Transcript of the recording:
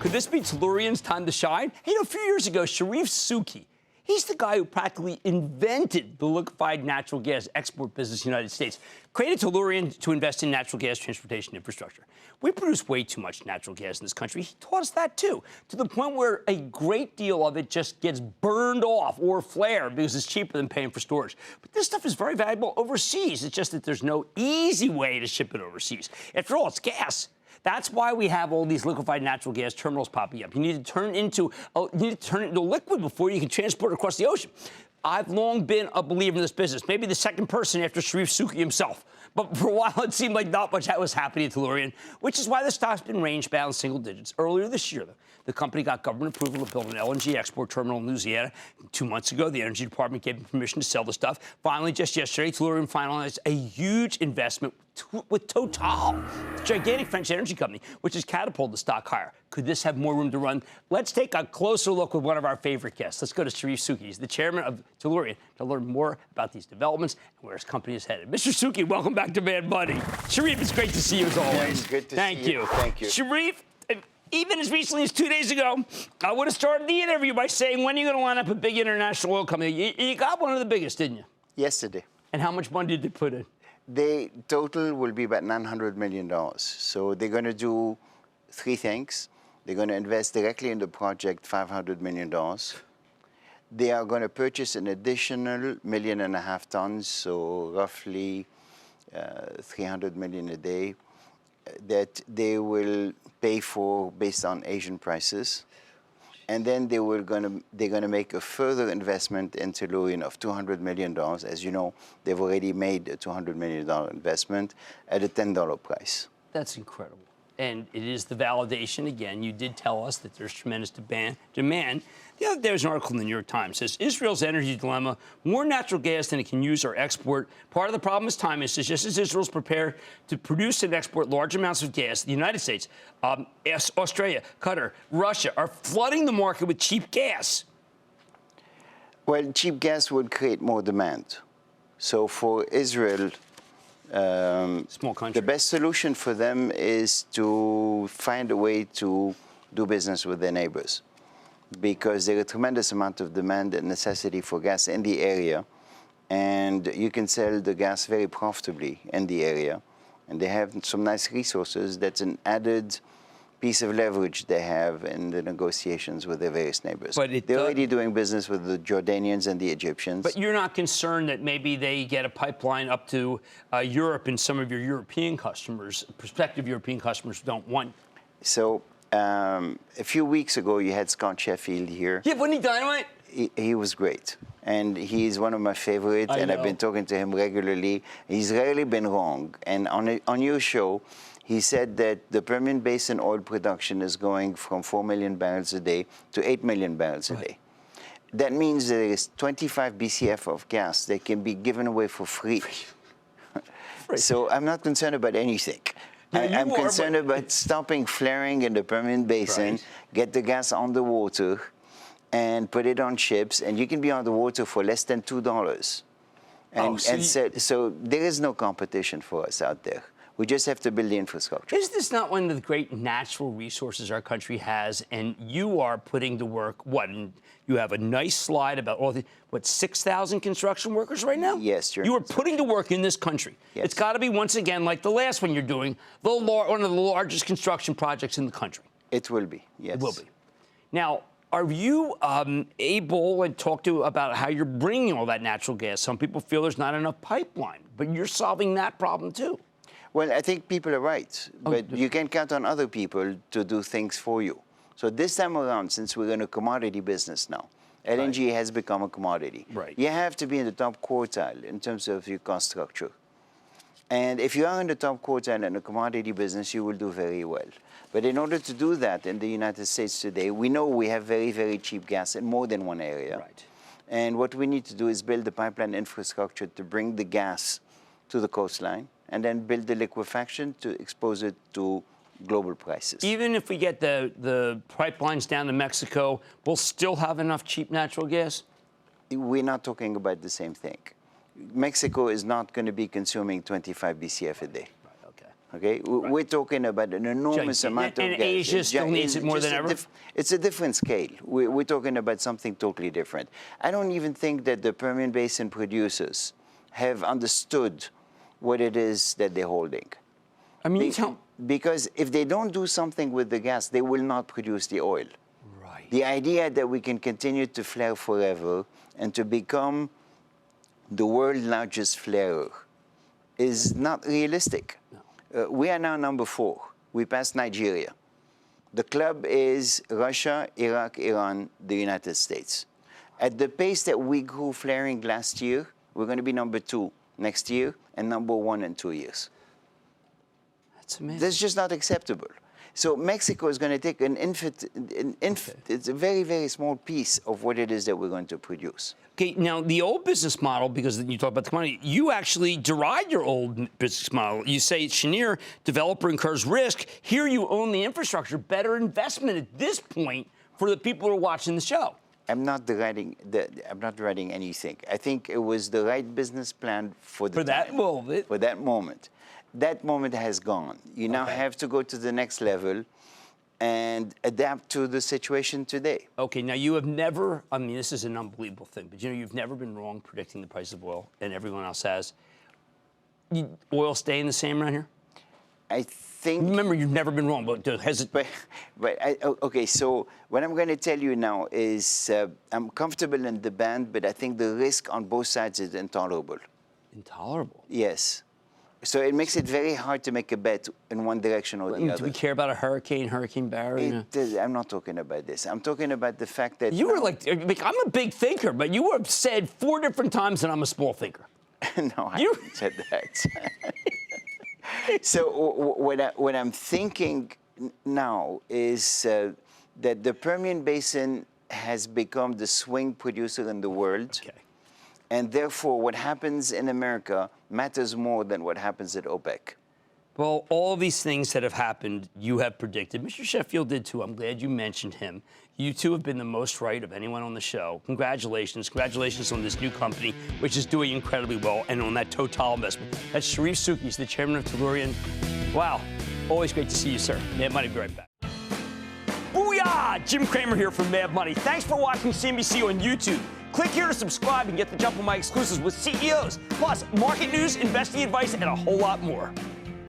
Could this be Tellurian's time to shine? Hey, a few years ago, Charif Souki, he's the guy who practically invented the liquefied natural gas export business in the United States, created Tellurian to invest in natural gas transportation infrastructure. We produce way too much natural gas in this country. He taught us that, too, to the point where a great deal of it just gets burned off or flared because it's cheaper than paying for storage. But this stuff is very valuable overseas. It's just that there's no easy way to ship it overseas. After all, it's gas. That's why we have all these liquefied natural gas terminals popping up. You need to turn it into liquid before you can transport it across the ocean. I've long been a believer in this business, maybe the second person after Charif Souki himself. But for a while, it seemed like not much that was happening at Tellurian, which is why the stock's been range-bound single digits. Earlier this year, the company got government approval to build an LNG export terminal in Louisiana. 2 months ago, the Energy Department gave them permission to sell the stuff. Finally, just yesterday, Tellurian finalized a huge investment with Total, the gigantic French energy company, which has catapulted the stock higher. Could this have more room to run? Let's take a closer look with one of our favorite guests. Let's go to Charif Souki. He's the chairman of Tellurian to learn more about these developments and where his company is headed. Mr. Souki, welcome back to Mad Money. Charif, it's great to see you as always. Yeah, good to Thank see you. Thank you. Charif, even as recently as 2 days ago, I would have started the interview by saying, when are you going to line up a big international oil company? You got one of the biggest, didn't you? Yesterday. And how much money did they put in? The total will be about $900 million. So they're going to do 3 things. They're going to invest directly in the project $500 million. They are going to purchase an additional 1.5 million tons, so roughly 300 million a day, that they will pay for based on Asian prices. And then they're going to make a further investment in Tellurian of $200 million. As you know, they've already made a $200 million investment at a $10 price. That's incredible. And it is the validation, again, you did tell us that there's tremendous demand. The other day, there was an article in the New York Times that says Israel's energy dilemma, more natural gas than it can use or export. Part of the problem is timing. It says just as Israel's prepared to produce and export large amounts of gas, the United States, Australia, Qatar, Russia are flooding the market with cheap gas. Well, cheap gas would create more demand. So for Israel, small country, the best solution for them is to find a way to do business with their neighbors, because there's a tremendous amount of demand and necessity for gas in the area, and you can sell the gas very profitably in the area, and they have some nice resources. That's an added piece of leverage they have in the negotiations with their various neighbors. But they're already doing business with the Jordanians and the Egyptians. But you're not concerned that maybe they get a pipeline up to Europe and some of your European customers, prospective European customers, don't want? So a few weeks ago, you had Scott Sheffield here. Yeah, wasn't he dynamite? He was great. And he's one of my favorites, and I've been talking to him regularly. He's rarely been wrong. And on your show, he said that the Permian Basin oil production is going from 4 million barrels a day to 8 million barrels a day. That means there is 25 BCF of gas that can be given away for free. So I'm not concerned about anything. I'm concerned about stopping flaring in the Permian Basin, get the gas on the water, and put it on ships, and you can be on the water for less than $2. So there is no competition for us out there. We just have to build the infrastructure. Is this not one of the great natural resources our country has? And you are putting to work what? And you have a nice slide about all the, 6,000 construction workers right now? Yes, you are putting to work in this country. Yes. It's got to be, once again, like the last one you're doing, one of the largest construction projects in the country. It will be, yes. It will be. Now, are you able to talk to about how you're bringing all that natural gas? Some people feel there's not enough pipeline, but you're solving that problem, too. Well, I think people are right, but you can count on other people to do things for you. So this time around, since we're in a commodity business now, LNG has become a commodity. You have to be in the top quartile in terms of your cost structure. And if you are in the top quartile in a commodity business, you will do very well. But in order to do that in the United States today, we know we have very, very cheap gas in more than one area. And what we need to do is build the pipeline infrastructure to bring the gas to the coastline, and then build the liquefaction to expose it to global prices. Even if we get the pipelines down to Mexico, we'll still have enough cheap natural gas? We're not talking about the same thing. Mexico is not going to be consuming 25 BCF a day. Okay, we're talking about an enormous amount of and gas. Asia still needs it more than ever? It's a different scale. We're talking about something totally different. I don't even think that the Permian Basin producers have understood what it is that they're holding. I mean, because if they don't do something with the gas, they will not produce the oil. Right. The idea that we can continue to flare forever and to become the world's largest flarer is not realistic. No. We are now number 4. We passed Nigeria. The club is Russia, Iraq, Iran, the United States. At the pace that we grew flaring last year, we're going to be number 2 next year and number 1 in 2 years. That's amazing. That's just not acceptable. So Mexico is going to take it's a very, very small piece of what it is that we're going to produce. Okay, now the old business model, because you talk about the commodity, you actually deride your old business model. You say, Cheniere, developer incurs risk. Here you own the infrastructure. Better investment at this point for the people who are watching the show. I'm not deriding anything. I think it was the right business plan for that moment. For that moment. That moment has gone. You now have to go to the next level and adapt to the situation today. Okay, now you have never, I mean, this is an unbelievable thing, but you've never been wrong predicting the price of oil, and everyone else has. Oil staying the same around here? I think... Remember, you've never been wrong, but okay, so what I'm going to tell you now is I'm comfortable in the band, but I think the risk on both sides is intolerable. Intolerable? Yes. So it makes it very hard to make a bet in one direction or the other. Do we care about a Hurricane Barry? I'm not talking about this. I'm talking about the fact that... You were like, I'm a big thinker, but you have said 4 different times that I'm a small thinker. No, I haven't said that. So what I'm thinking now is that the Permian Basin has become the swing producer in the world. Okay. And therefore, what happens in America matters more than what happens at OPEC. Well, all these things that have happened, you have predicted. Mr. Sheffield did too. I'm glad you mentioned him. You two have been the most right of anyone on the show. Congratulations. Congratulations on this new company, which is doing incredibly well, and on that Total investment. That's Charif Souki. He's the chairman of Tellurian. Wow. Always great to see you, sir. Mad Money, be right back. Booyah! Jim Cramer here from Mad Money. Thanks for watching CNBC on YouTube. Click here to subscribe and get the jump on my exclusives with CEOs, plus market news, investing advice, and a whole lot more.